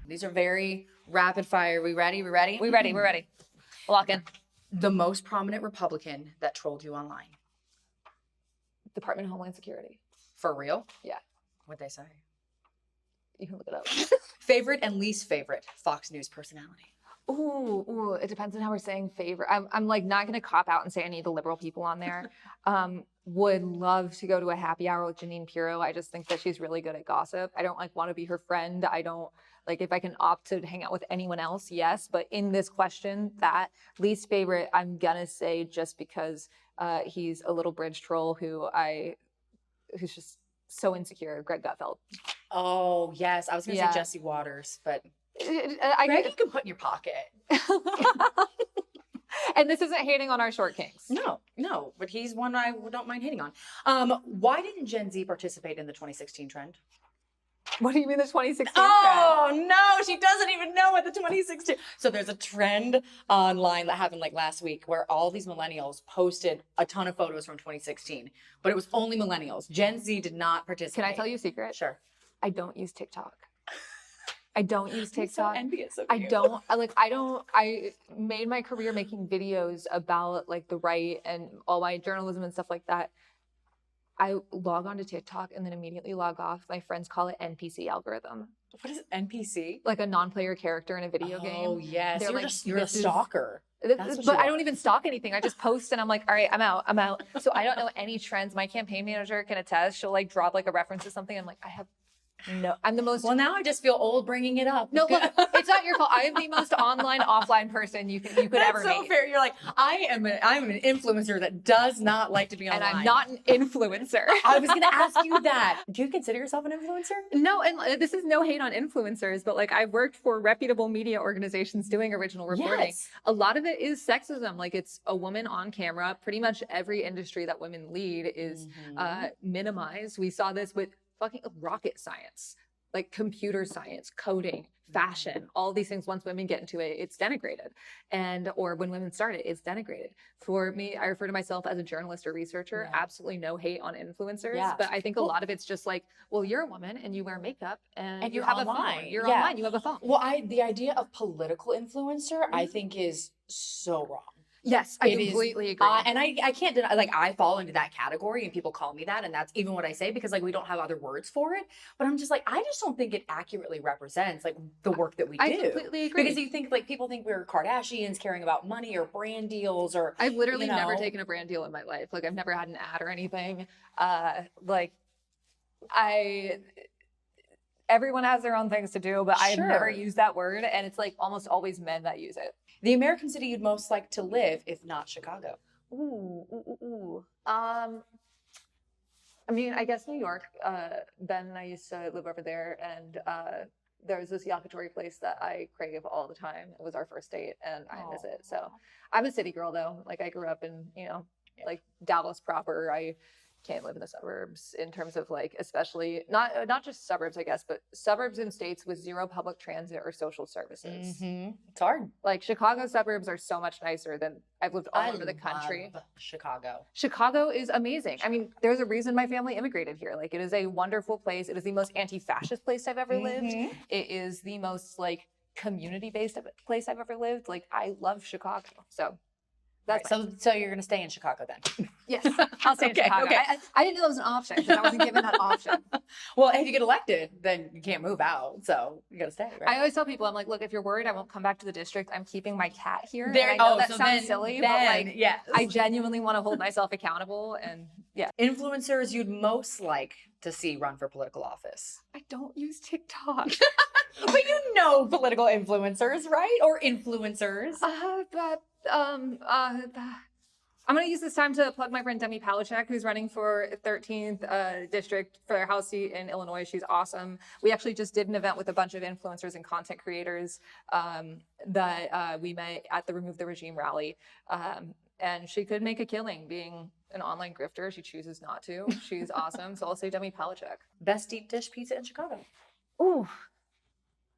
These are very rapid fire. We ready? We're ready. Lock in. The most prominent Republican that trolled you online. Department of Homeland Security. For real? Yeah. What'd they say? You can look it up. Favorite and least favorite Fox News personality. Ooh, it depends on how we're saying favorite. I'm like not gonna cop out and say any of the liberal people on there. Would love to go to a happy hour with Jeanine Pirro. I just think that she's really good at gossip. I don't like want to be her friend. I don't like if I can opt to hang out with anyone else, yes. But in this question, that least favorite, I'm gonna say just because he's a little bridge troll who's just so insecure, Greg Gutfeld. Oh yes, I was gonna say Jesse Waters, but Greg you can put in your pocket. And this isn't hating on our short kings. No, but he's one I don't mind hating on. Why didn't Gen Z participate in the 2016 trend? What do you mean the 2016 Oh, no, she doesn't even know what the 2016. So there's a trend online that happened like last week where all these millennials posted a ton of photos from 2016, but it was only millennials. Gen Z did not participate. Can I tell you a secret? Sure. I don't use TikTok. I don't use TikTok. I'm so envious of you. I made my career making videos about like the right and all my journalism and stuff like that. I log on to TikTok and then immediately log off. My friends call it NPC algorithm. What is NPC? Like a non-player character in a video game. Oh, yes. They're You're a stalker. But I don't even stalk anything. I just post and I'm like, all right, I'm out. So I don't know any trends. My campaign manager can attest. She'll like drop like a reference to something. I'm like, I'm the most. Well, now I just feel old bringing it up. No, look, it's not your fault. I am the most online, offline person you could ever meet. That's so fair. You're like, I'm an influencer that does not like to be online. And I'm not an influencer. I was going to ask you that. Do you consider yourself an influencer? No, and this is no hate on influencers, but like I've worked for reputable media organizations doing original reporting. Yes. A lot of it is sexism. Like it's a woman on camera. Pretty much every industry that women lead is minimized. We saw this with fucking rocket science, like computer science, coding, fashion, all these things. Once women get into it, it's denigrated. Or when women start it, it's denigrated. For me, I refer to myself as a journalist or researcher. Yeah. Absolutely no hate on influencers. Yeah. But I think a lot of it's just like, well, you're a woman and you wear makeup and you have online. A phone. You're online, you have a phone. Well, the idea of political influencer, I think is so wrong. Yes, I completely agree. And I can't deny, like I fall into that category and people call me that. And that's even what I say because like we don't have other words for it. But I'm just like, I just don't think it accurately represents like the work that we do. I completely agree. Because you think like people think we're Kardashians caring about money or brand deals or. I've literally never taken a brand deal in my life. Like I've never had an ad or anything. Everyone has their own things to do, but I've never used that word. And it's like almost always men that use it. The American city you'd most like to live, if not Chicago. I mean, I guess New York. Ben and I used to live over there, and there was this yakitori place that I crave all the time. It was our first date, and I miss it. So I'm a city girl, though. Like I grew up in, like Dallas proper. I can't live in the suburbs in terms of like, especially not just suburbs, I guess, but suburbs in states with zero public transit or social services. Mm-hmm. It's hard. Like Chicago suburbs are so much nicer than I've lived all over the country. Chicago. Chicago is amazing. I mean, there's a reason my family immigrated here. Like it is a wonderful place. It is the most anti-fascist place I've ever lived. It is the most like community-based place I've ever lived. Like I love Chicago. So that's so you're going to stay in Chicago then? Yes, I'll stay in Chicago. Okay. I didn't know that was an option because I wasn't given that option. Well, if you get elected, then you can't move out. So you got to stay, right? I always tell people, I'm like, look, if you're worried I won't come back to the district, I'm keeping my cat here. There, and I know that sounds silly, but like, yes. I genuinely want to hold myself accountable. And yeah. Influencers you'd most like to see run for political office? I don't use TikTok. But you know political influencers, right? Or influencers. I'm going to use this time to plug my friend Demi Palachek, who's running for 13th district for their House seat in Illinois. She's awesome. We actually just did an event with a bunch of influencers and content creators that we met at the Remove the Regime rally. And she could make a killing being an online grifter. She chooses not to. She's awesome. So I'll say Demi Palachek. Best deep dish pizza in Chicago? Ooh.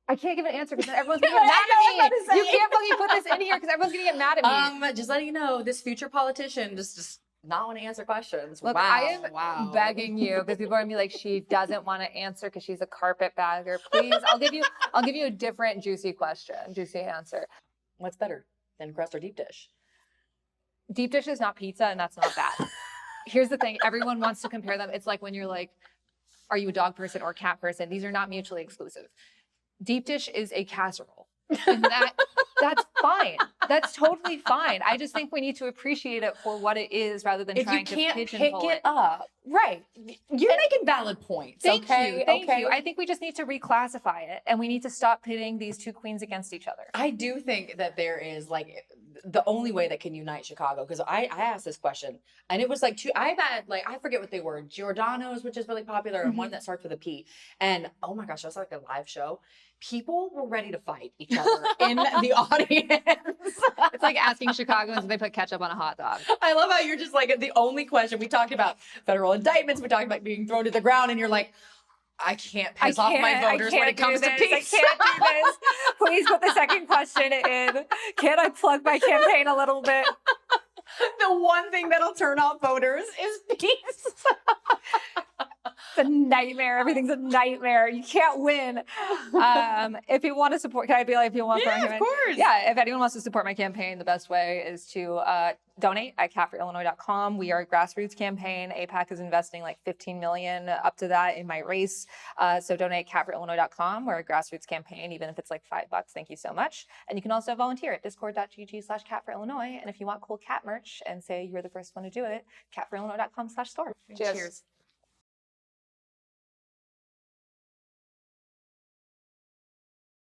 I can't give an answer because everyone's gonna get mad at me. You can't fucking put this in here because everyone's gonna get mad at me. Just letting you know, this future politician just not want to answer questions. Look, wow. I am begging you because people are gonna be like, she doesn't want to answer because she's a carpetbagger. Please, I'll give you a different juicy answer. What's better, thin crust or deep dish? Deep dish is not pizza, and that's not bad. Here's the thing: everyone wants to compare them. It's like when you're like, are you a dog person or a cat person? These are not mutually exclusive. Deep dish is a casserole. And that's fine. That's totally fine. I just think we need to appreciate it for what it is rather than trying to pigeonhole If you can't pick it up, right. You're making valid points. Thank you. Thank okay. you. I think we just need to reclassify it, and we need to stop pitting these two queens against each other. I do think that there is like the only way that can unite Chicago, because I asked this question and it was like I've had like, I forget what they were, Giordano's, which is really popular, and one that starts with a P. And oh my gosh, that's like a live show. People were ready to fight each other in the audience. It's like asking Chicagoans if they put ketchup on a hot dog. I love how you're just like, the only question, we talked about federal indictments, we talked about being thrown to the ground, and you're like, I can't piss off my voters when it comes to peace. I can't do this. Please put the second question in. Can I plug my campaign a little bit? The one thing that'll turn off voters is peace. It's a nightmare. Everything's a nightmare. You can't win. If you want to support, can I be like, if you want to support my campaign? Of course. Yeah, if anyone wants to support my campaign, the best way is to donate at catforillinois.com. We are a grassroots campaign. APAC is investing like $15 million up to that in my race. So donate catforillinois.com. We're a grassroots campaign, even if it's like $5. Thank you so much. And you can also volunteer at discord.gg/catforillinois. And if you want cool cat merch and say you're the first one to do it, catforillinois.com/store. Cheers.